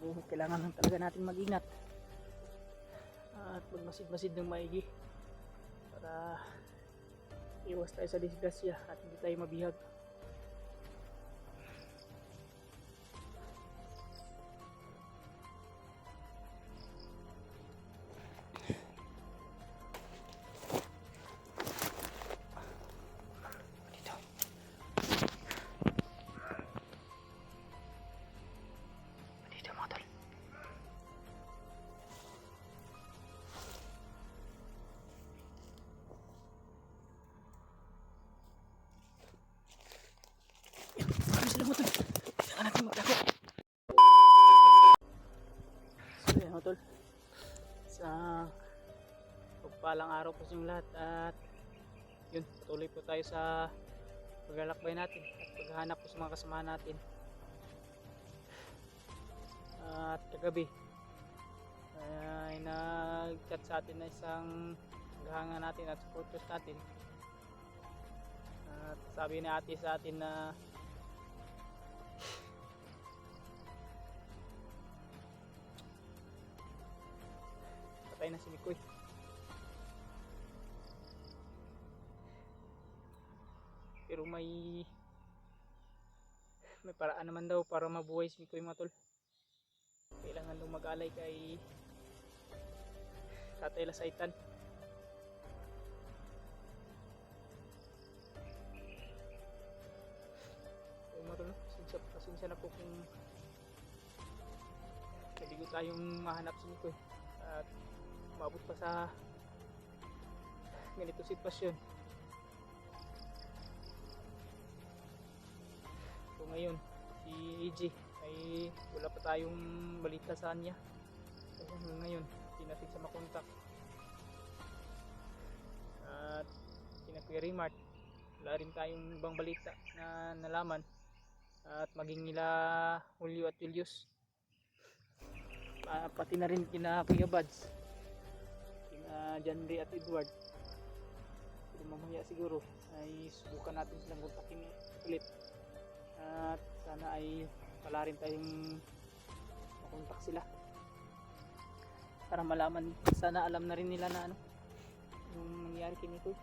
So kailangan lang talaga natin mag-ingat at magmasid-masid ng maigi para iwas tayo sa disgrasya at hindi tayo mabihag. Sila mo tol, kailangan natin magdako. So yan mo tol, sa pagpalang araw po sa inyong lahat at yun, patuloy po tayo sa paglalakbay natin at paghahanap po sa mga kasamahan natin. At kagabi ay nag-chat sa atin na isang naghanga natin at supporters natin at sabi ni ate sa atin na patay na si Mikoy. Pero may paraan naman daw para mabuhay si Mikoy mga tol. Kailangan daw mag-alay kay Tatay Lasaitan. So mga tol, pasensya na po kung hindi ko tayong mahanap si Mikoy at umabot pa sa ganito sitwasyon. So ngayon si EG ay wala pa tayong balita sa kanya. So ngayon hindi natin siya makontak. At sina Kuya Rimart wala rin tayong ibang balita na nalaman. At maging nila Julio at Julius, pati na rin kina Kuya Buds, John Ray at Edward. Pero mamaya siguro ay subukan natin silang kontakin ulit at sana ay wala rin tayong makontak sila para malaman, sana alam na rin nila na ano yung nangyari kay Mikoy.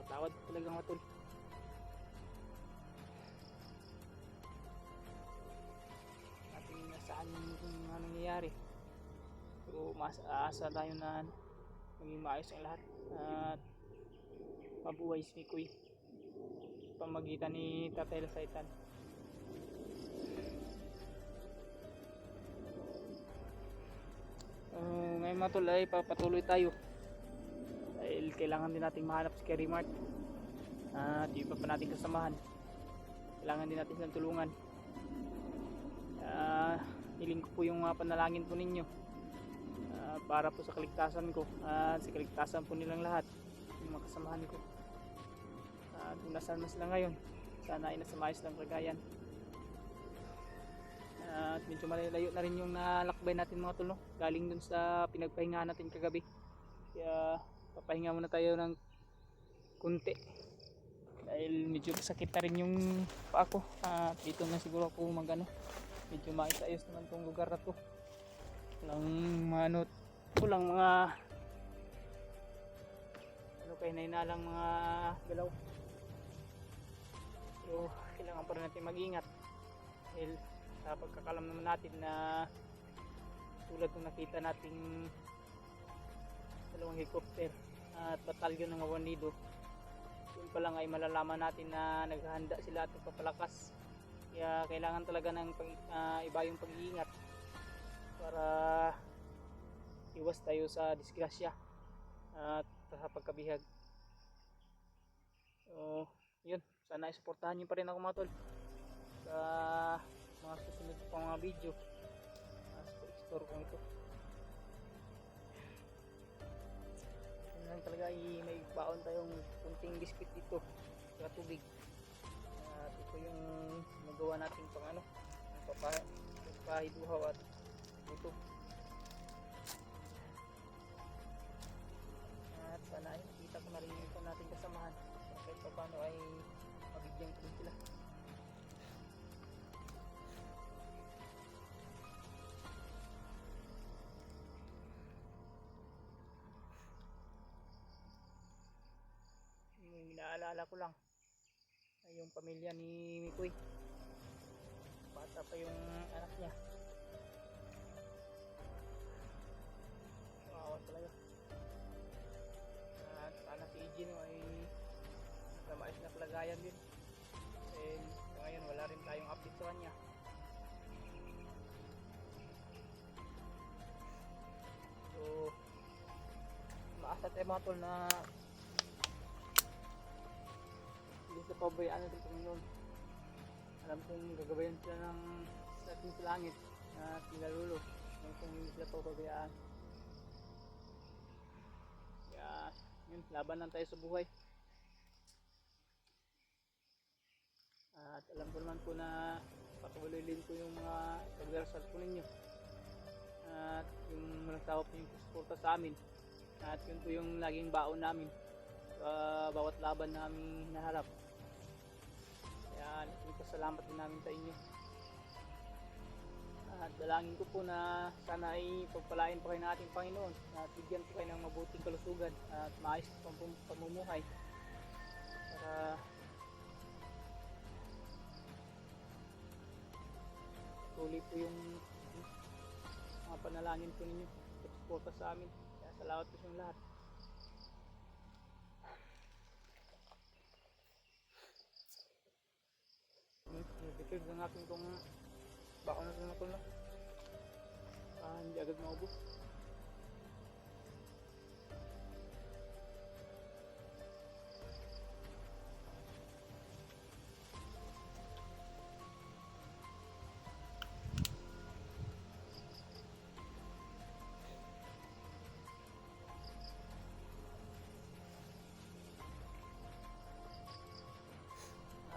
Patawad talagang matol. Saan yung nangyayari, pero maasa tayo na maging maayos ang lahat at mabuhay si Mikoy pamagitan ni Tatay Lasaitan. Ngayon mga tol ay papatuloy tayo dahil kailangan din nating mahanap si Kuya Rimart at yung iba pa nating kasamahan. Kailangan din natin silang tulungan. Hiling ko po yung panalangin po ninyo para po sa kaligtasan ko at sa kaligtasan po nilang lahat, yung mga kasamahan ko. Kung nasaan na sila ngayon, sana ay nasa maayos lang kagayan. At medyo malayo na rin yung nalakbay natin mga tol, no? Galing dun sa pinagpahingahan natin kagabi, kaya papahinga muna tayo ng kunti dahil medyo sakit na rin yung paa ko. Dito na siguro ako medyo maayos naman tong lugar na to. Walang mga kay nainalang mga galaw. So kailangan pa rin natin mag-ingat dahil sa pagkakalam naman natin na tulad ng nakita nating dalawang helicopter at batalyon ng Awanido, yun pa lang ay malalaman natin na naghahanda sila at papalakas. Kaya kailangan talaga ng iba yung pag-iingat para iwas tayo sa disgrasya at sa pagkabihag. So yun, sana isuportahan nyo pa rin ako mga tol sa mga susunod pang mga video sa pag-explore kong ito. Yun lang talaga, may baon tayong kunting biscuit dito sa tubig. At ito yung nagawa natin pang papahiduhaw at luto. At sana ay kita ko na rin yung natin kasamahan para kahit pa paano ay mabigyan ko rin sila akala ko lang ay yung pamilya ni Mikoy. Bata pa yung anak niya. Kawawa talaga. At sana si Eugene ay nasa maayos na kalagayan din. And ngayon wala rin tayong update sa kanya. So maasa tayo mga tol na hindi sa pabayaan natin Panginoon. Alam kong gagabayan sila ng sa ating sa langit na sinalulo. Alam kong hindi sila pabayaan. Kaya yun, laban lang tayo sa buhay. At alam ko naman po na patuloy din po yung mga pagdarasal po ninyo. At yung nagsawa po yung suporta sa amin. At yun po yung laging baon namin sa bawat laban namin naharap. Kaya salamat din namin sa inyo. At dalangin ko po na sana ay pagpalain pa kayo ng ating Panginoon at bigyan po kayo ng mabuting kalusugan at maayos na pamumuhay para tuloy po yung mga panalangin po ninyo at suporta sa amin. Kaya salamat po sa inyong lahat. Nag-record lang natin itong bako na ito na hindi agad maubos.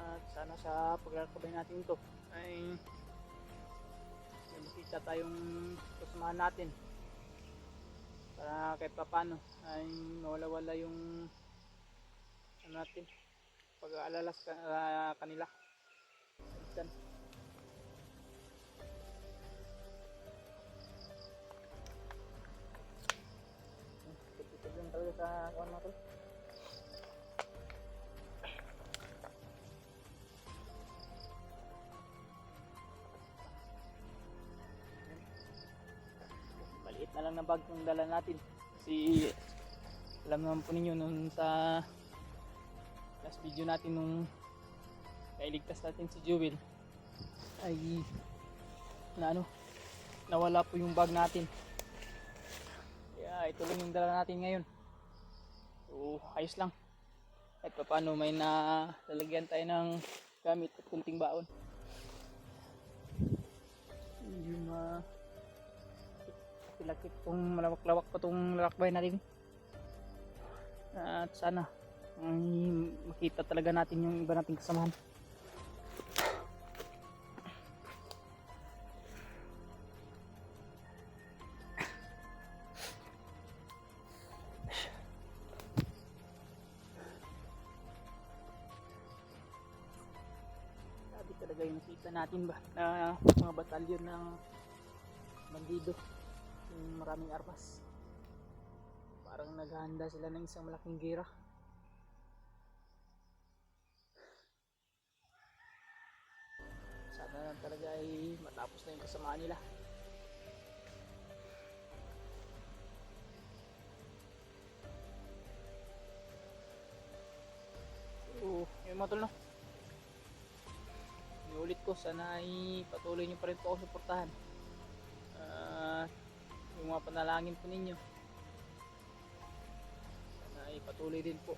At sana sa paglalakbay natin ito ay makita tayong kasamahan natin para kahit papano ay mawala-wala yung ano natin pag-aalala sa kanila. Tipid lang talaga sa kawan natin. Maliit na lang na bag yung dala natin kasi alam naman po ninyo nung sa last video natin nung nailigtas natin si Jewel ay nawala po yung bag natin, kaya ito lang yung dala natin ngayon. So ayos lang, kahit pa paano may nalalagyan tayo ng gamit at kunting baon. Yung lakit kung malawak-lawak pa itong lakbay natin. At sana makita talaga natin yung iba nating kasamahan. Sabi talaga yung nakita natin ba na mga batalyon ng bandido, yung maraming armas, parang naghahanda sila ng isang malaking gera. Sana lang talaga ay matapos na yung kasamaan nila. So yun mga tol, no? Inulit ko, sana ay patuloy nyo pa rin po ako suportahan. Yung mga panalangin po ninyo sana ay patuloy din po.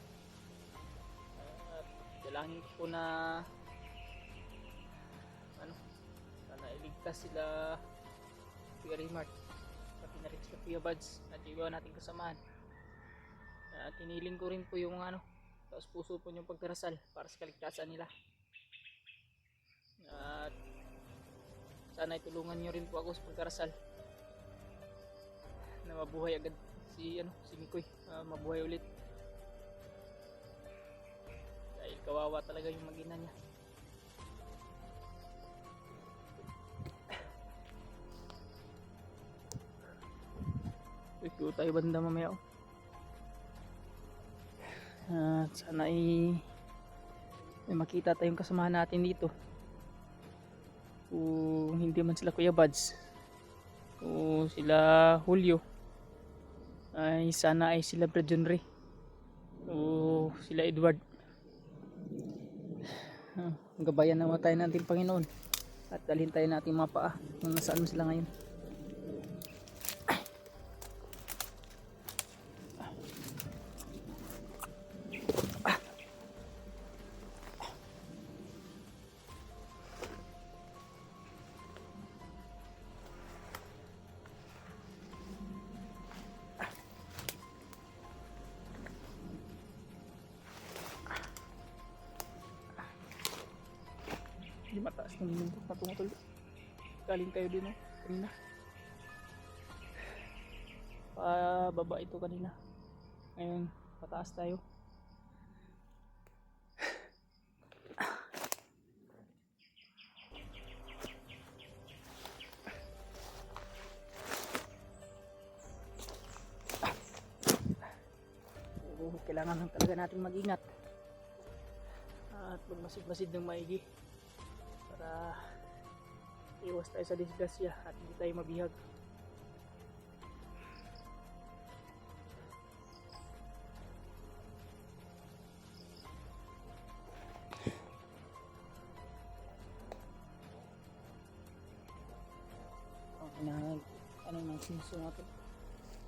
At dalangin ko po na sana iligtas sila Kuya Raymart, pati na rin sila Kuya Buds at iba nating kasamahan. At hiniling ko rin po yung taos puso po yung pagdarasal para sa kaligtasan nila. At sana itulungan nyo rin po ako sa pagdarasal na mabuhay agad si Mikoy, mabuhay ulit, dahil kawawa talaga yung mag-ina niya. Ito tayo banda mamaya. Sana may makita tayong kasamahan natin dito. Kung hindi man sila Kuya Buds o sila Julio, ay sana ay sila Brad John Ray o sila Edward. Gabayan naman tayo natin Panginoon at dalhin tayo natin mga paa kung nasaan sila ngayon. Hindi mataas ng bundok na tumutuloy. Galing tayo din kanina. Pababa ito kanina. Ngayon pataas tayo. Kailangan lang talaga natin mag-ingat at magmasid-masid ng maigi para iwas tayo sa disgrasya at hindi tayo mabihag. Ano nang sinso natin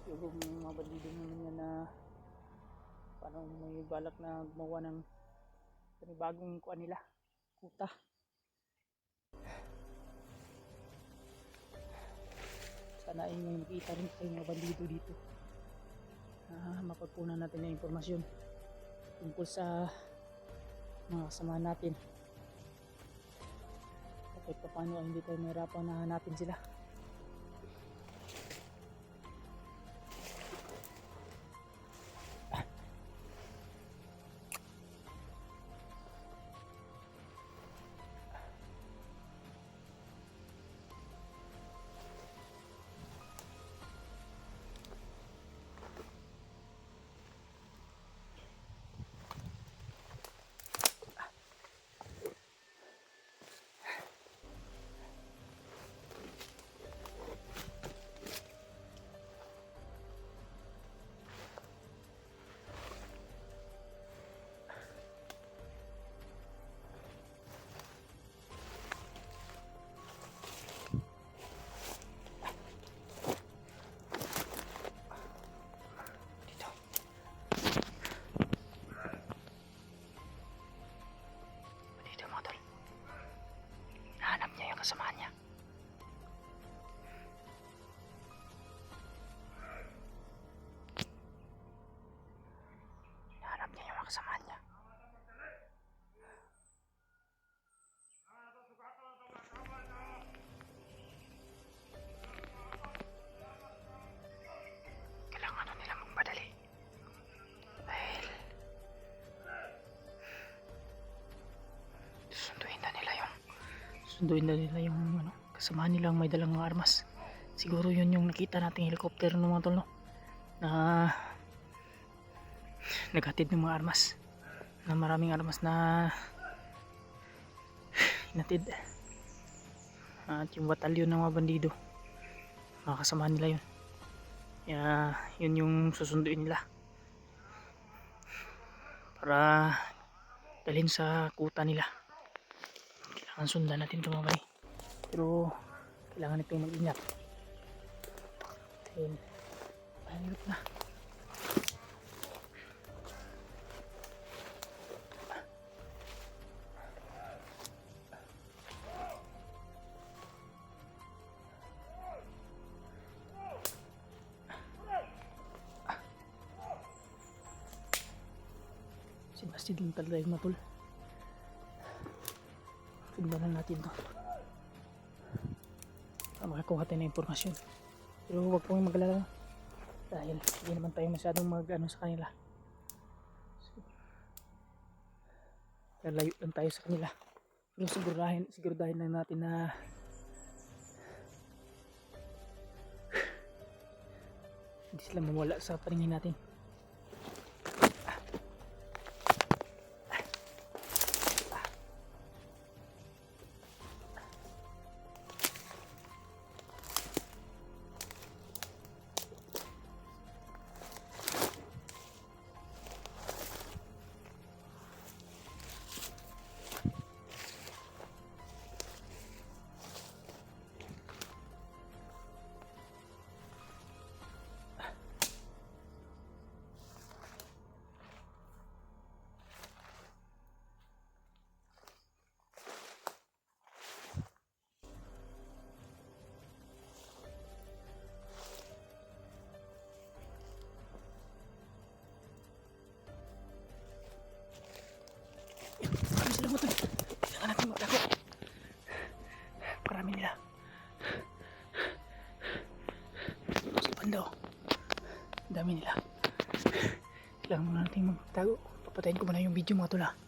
yung mga bandido naman yan na paano may balak na gumawa ng bagong kuha nila, kuta. Sana ay may makita rin tayo mga bandido dito. Mapagpunan natin ng impormasyon tungkol sa mga kasamahan natin. Kahit pa paano ay hindi tayo mahirapan na hanapin sila. Kasamahan niya. Hinahanap niya yung kasamahan niya. Kailangan nila magpadali dahil sunduin na nila yung kasamahan nilang may dalang mga armas. Siguro yun yung nakita nating helicopter ng mga tol, no? Na naghatid ng mga armas, na maraming armas na hinatid. At yung batalyon ng mga bandido, mga kasamahan nila yun. Kaya yun yung susunduin nila para dalhin sa kuta nila. Kailangan sundan natin ito mga bay, pero kailangan ito mag-ingat dahil mahirap na. Sinastig lang talaga yung matol. Sundan natin to para makakuha tayo ng impormasyon, pero huwag pong magalala dahil hindi naman tayo masyadong mag-ano sa kanila. So, layo lang tayo sa kanila, pero siguraduhin lang natin na hindi sila mawala sa paningin natin. napakarami nila. Sa banda, oh. Dami nila. Kailangan muna natin magtago. Papatayin ko muna yung video mga tol, ha.